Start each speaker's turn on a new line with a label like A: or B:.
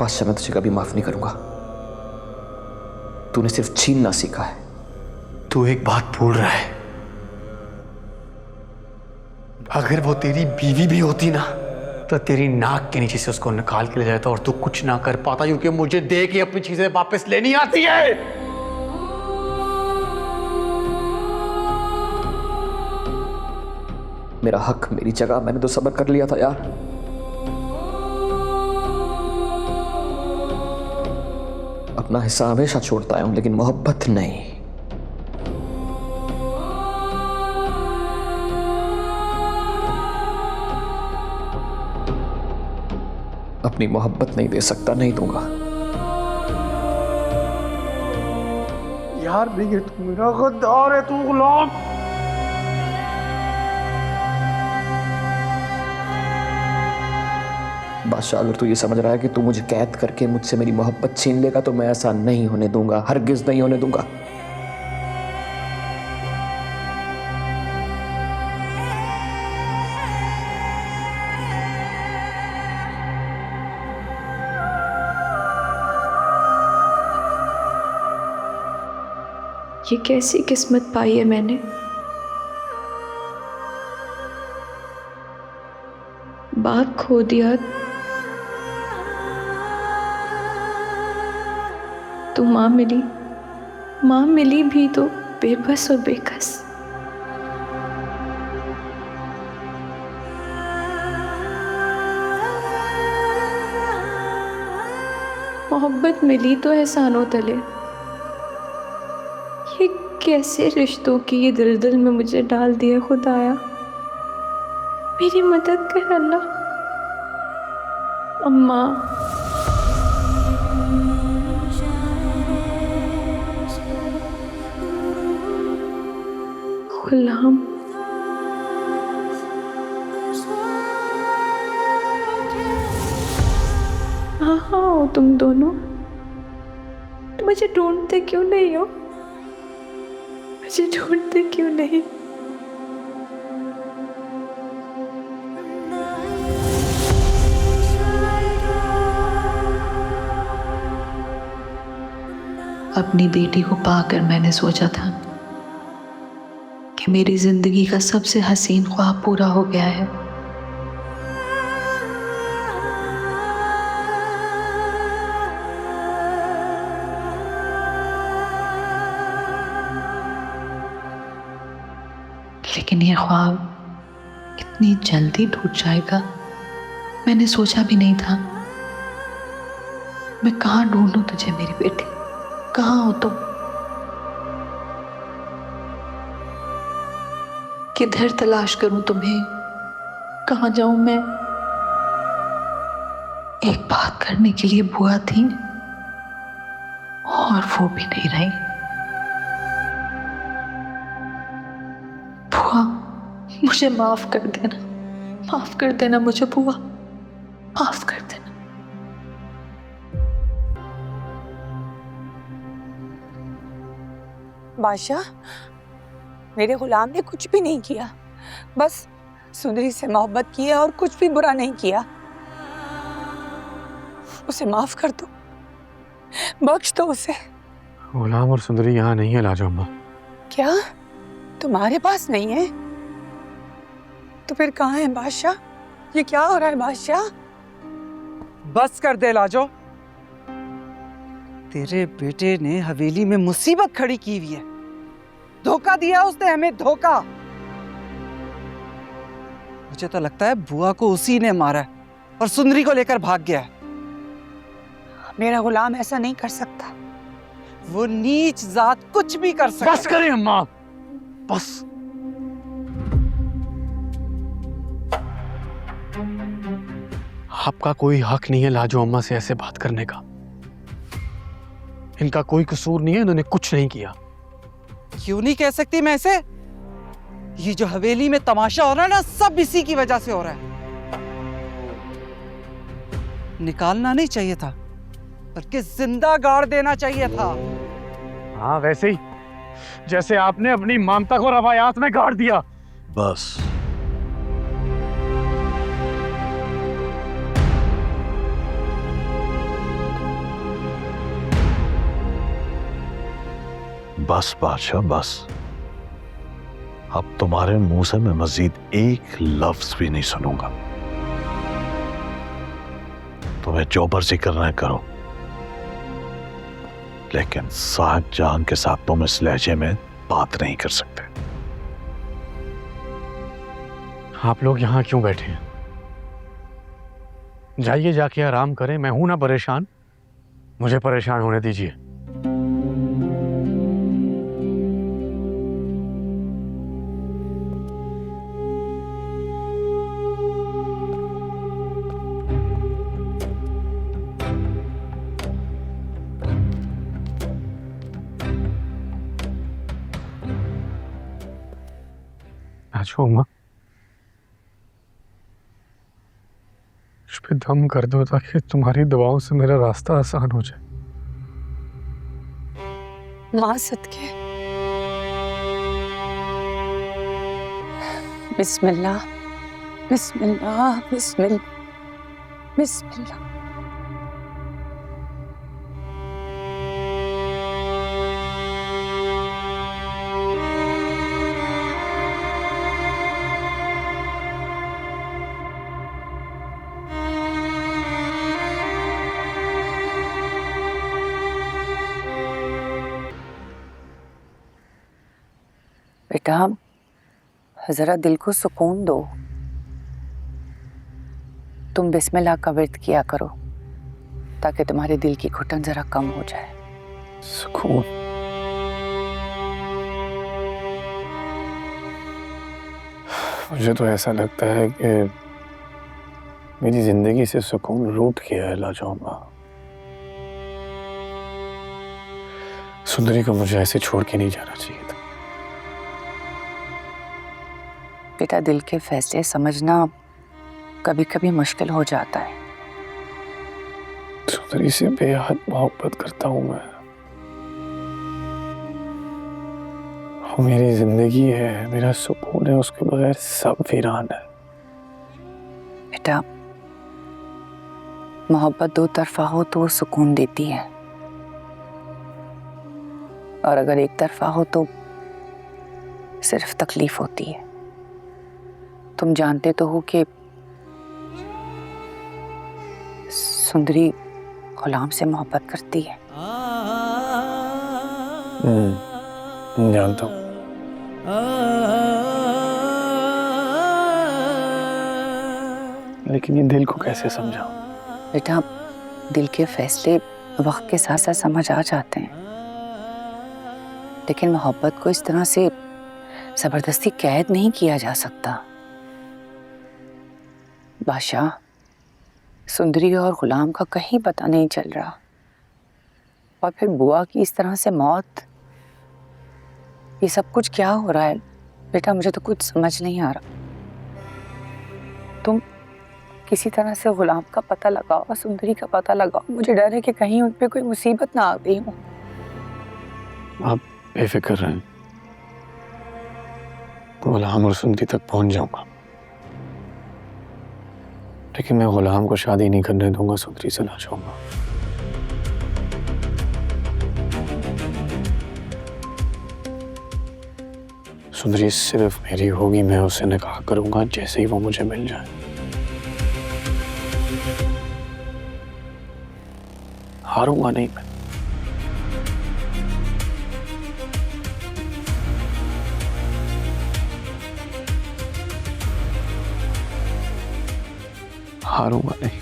A: बादशाह मैं तुझे कभी माफ नहीं करूंगा। तूने सिर्फ छीनना सीखा है।
B: तू एक बात भूल रहा है, अगर वो तेरी बीवी भी होती ना तो तेरी नाक के नीचे से उसको निकाल के ले जाता और तू कुछ ना कर पाता, क्योंकि मुझे दे के अपनी चीजें वापस लेनी आती है।
A: मेरा हक, मेरी जगह, मैंने तो सब्र कर लिया था यार। अपना हिस्सा हमेशा छोड़ता आया हूं, लेकिन मोहब्बत नहीं। अपनी मोहब्बत नहीं दे सकता, नहीं दूंगा।
B: यार नहीं, तू मेरा गद्दार है, तू गुलाम।
A: बादशाह, अगर तू ये समझ रहा है कि तू मुझे कैद करके मुझसे मेरी मोहब्बत छीन लेगा, तो मैं ऐसा नहीं होने दूंगा, हरगिज नहीं होने दूंगा।
C: ये कैसी किस्मत पाई है मैंने। बाप खो दिया तो माँ मिली, माँ मिली भी तो बेबस और बेकस। मोहब्बत मिली तो एहसानों तले। ये कैसे रिश्तों की ये दलदल में मुझे डाल दिया खुदाया। मेरी मदद कर अल्लाह। अम्मा, गुलाम, हाँ हो तुम दोनों। मुझे ढूंढते क्यों नहीं हो? मुझे ढूंढते क्यों नहीं?
D: अपनी बेटी को पाकर मैंने सोचा था कि मेरी जिंदगी का सबसे हसीन ख्वाब पूरा हो गया है। लेकिन यह ख्वाब इतनी जल्दी टूट जाएगा मैंने सोचा भी नहीं था। मैं कहाँ ढूंढूं तुझे मेरी बेटी, कहाँ हो तुम? किधर तलाश करूं तुम्हें, कहाँ जाऊं मैं? एक बात करने के लिए बुआ थी और वो भी नहीं रही। बुआ, मुझे माफ कर देना, माफ कर देना मुझे बुआ, माफ कर देना।
E: बादशाह, मेरे गुलाम ने कुछ भी नहीं किया, बस सुंदरी से मोहब्बत की है और कुछ भी बुरा नहीं किया। उसे माफ कर दो, बख्श दो उसे।
B: गुलाम और सुंदरी यहाँ नहीं है लाजो अम्मा।
E: क्या तुम्हारे पास नहीं है? तो फिर कहाँ है बादशाह? ये क्या हो रहा है बादशाह?
F: बस कर दे लाजो, तेरे बेटे ने हवेली में मुसीबत खड़ी की हुई है। धोखा दिया उसने हमें, धोखा। मुझे तो लगता है बुआ को उसी ने मारा है और सुंदरी को लेकर भाग गया है।
E: मेरा गुलाम ऐसा नहीं कर सकता।
F: वो नीच जात कुछ भी कर सकता।
B: बस करें अम्मा, बस। आपका कोई हक नहीं है लाजो अम्मा से ऐसे बात करने का। इनका कोई कसूर नहीं है, इन्होंने कुछ नहीं किया।
F: क्यों नहीं कह सकती मैं ऐसे? ये जो हवेली में तमाशा हो रहा है ना, सब इसी की वजह से हो रहा है। निकालना नहीं चाहिए था, बल्कि जिंदा गाड़ देना चाहिए था।
B: हाँ, वैसे ही जैसे आपने अपनी ममता को रवायात में गाड़ दिया।
G: बस बस बादशाह बस। अब तुम्हारे मुंह से मैं मजीद एक लफ्ज भी नहीं सुनूंगा। तुम्हें जो मर्जी करना है करो, लेकिन साहब जान के साथ तुम इस लहजे में बात नहीं कर सकते।
B: आप लोग यहाँ क्यों बैठे हैं? जाइए, जाके आराम करें। मैं हूं ना परेशान, मुझे परेशान होने दीजिए। अच्छा उमा, इस पे दम कर दो ताकि तुम्हारी दवाओं से मेरा रास्ता आसान हो जाए।
E: माँ सदके। बिस्मिल्लाह बिस्मिल्लाह बिस्मिल्लाह बिस्मिल्लाह। बेटा जरा दिल को सुकून दो। तुम बिस्मिल्लाह का विर्द किया करो ताकि तुम्हारे दिल की घुटन जरा कम हो जाए।
B: सुकून? मुझे तो ऐसा लगता है कि मेरी जिंदगी से सुकून रूठ गया है लाजौमा। सुंदरी को मुझे ऐसे छोड़ के नहीं जाना चाहिए था।
E: बेटा दिल के फैसले समझना कभी कभी मुश्किल हो जाता है।
B: सुंदरी से बेहद मोहब्बत करता हूं मैं। वो मेरी जिंदगी है, मेरा सुकून है, उसके बगैर सब वीरान है।
E: बेटा मोहब्बत दो तरफा हो तो वो सुकून देती है, और अगर एक तरफा हो तो सिर्फ तकलीफ होती है। तुम जानते तो हो कि सुंदरी गुलाम से मोहब्बत करती है।
B: जानता हूँ। लेकिन ये दिल को कैसे समझाऊं?
E: बेटा दिल के फैसले वक्त के साथ साथ समझ आ जाते हैं, लेकिन मोहब्बत को इस तरह से जबरदस्ती कैद नहीं किया जा सकता। बादशाह सुंदरी और गुलाम का कहीं पता नहीं चल रहा, और फिर बुआ की इस तरह से मौत, ये सब कुछ क्या हो रहा है? बेटा मुझे तो कुछ समझ नहीं आ रहा। तुम किसी तरह से गुलाम का पता लगाओ, सुंदरी का पता लगाओ। मुझे डर है कि कहीं उन पे कोई मुसीबत ना आ गई हो।
B: आप बेफिक्र रहें, गुलाम और सुंदरी तक पहुंच जाऊंगा, लेकिन मैं गुलाम को शादी नहीं करने दूंगा, सुंदरी से ना चाहूंगा। सुंदरी सिर्फ मेरी होगी, मैं उससे निकाह करूंगा जैसे ही वो मुझे मिल जाए। हारूंगा नहीं मैं। हारूंगा नहीं।